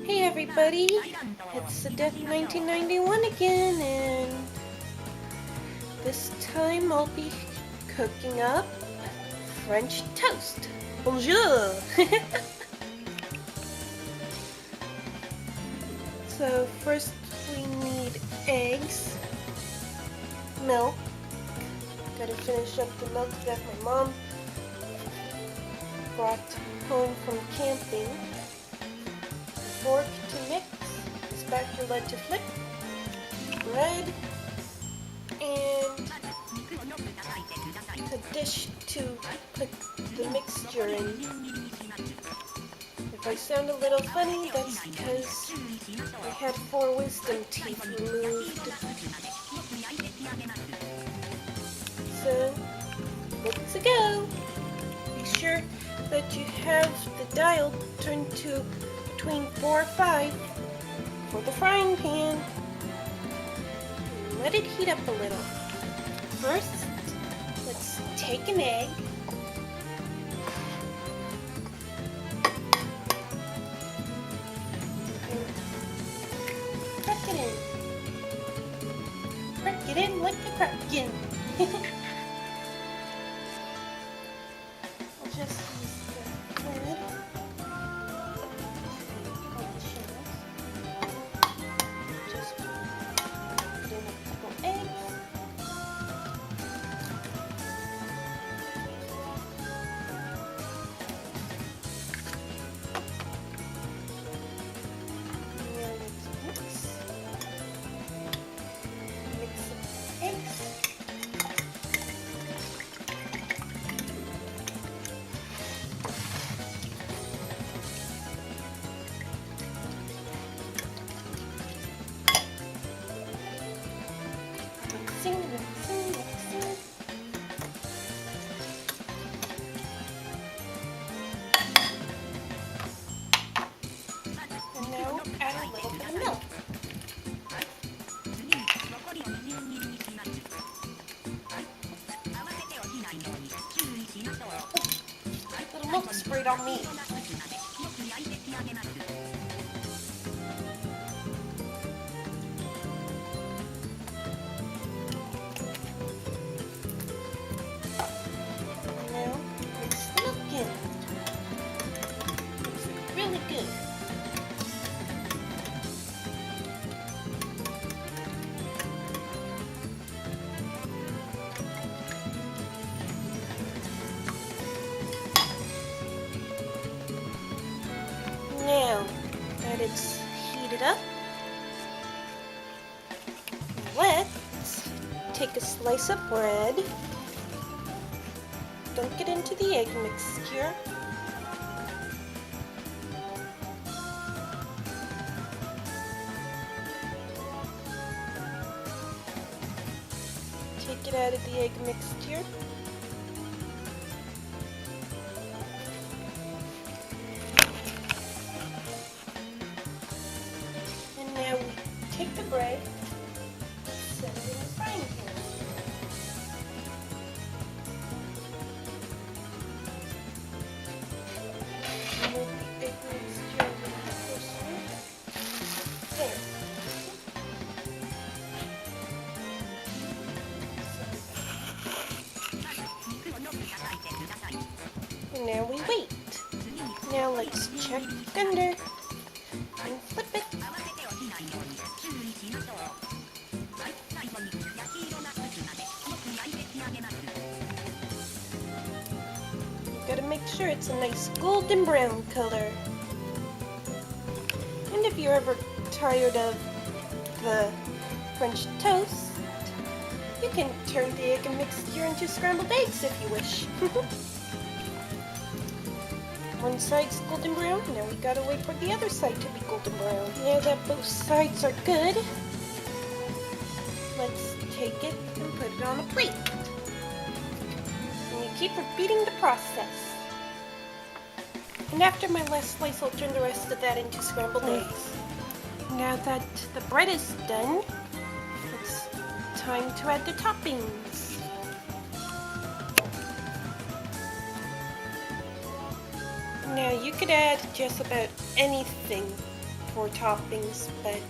Hey everybody, it's Adept 1991 again, and this time I'll be cooking up French toast. Bonjour! So first we need eggs, milk. Gotta finish up the milk that my mom brought home from camping. Fork to mix, spatula to flip, bread, and a dish to put the mixture in. If I sound a little funny, that's because I had 4 wisdom teeth removed. So, good to go. Be sure that you have the dial turned to between 4 or 5 for the frying pan. And let it heat up a little. First, let's take an egg. And crack it in. Crack it in like a crackin'. I'll just use the lid. Just put in a couple eggs. Now let's mix. Mix the eggs. Mixing. And now add a little bit of milk. Little milk sprayed on me. Now mix the milk in. Mix it really good. Now that it's heated up, let's take a slice of bread, dunk it into the egg mixture, take it out of the egg mixture. And now we take the bread, set it in the frying pan. Move the egg mixture a little closer. There. And now we wait. Now let's check under and flip it. You gotta make sure it's a nice golden brown color. And if you're ever tired of the French toast, you can turn the egg mixture into scrambled eggs if you wish. One side's golden brown, now we gotta wait for the other side to be golden brown. Now that both sides are good, let's take it and put it on a plate. And you keep repeating the process. And after my last slice, I'll turn the rest of that into scrambled eggs. Now that the bread is done, it's time to add the toppings. Now you could add just about anything for toppings, but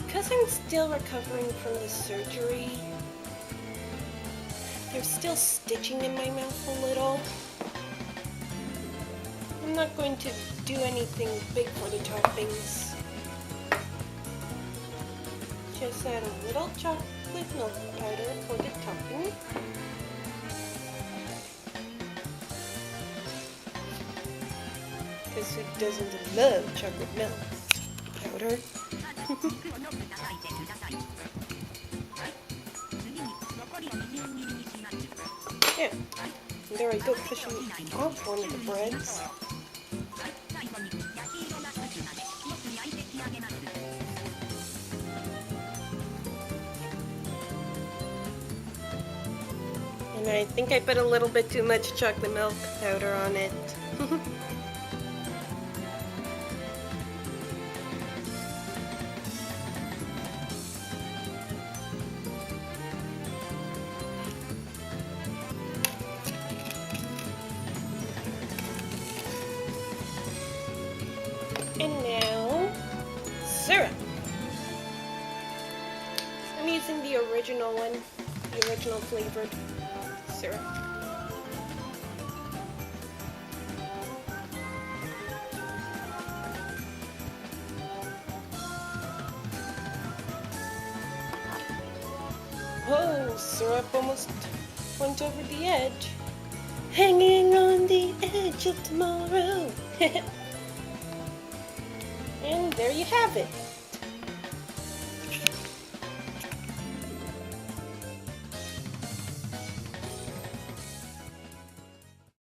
because I'm still recovering from the surgery, there's still stitching in my mouth a little. I'm not going to do anything big for the toppings. Just add a little chocolate milk powder for the topping. Because who doesn't love chocolate milk powder? Yeah, and there I go, pushing off one of the breads. And I think I put a little bit too much chocolate milk powder on it. And now, syrup. I'm using the original one, the original flavored syrup. Oh, syrup almost went over the edge. Hanging on the edge of tomorrow. And there you have it.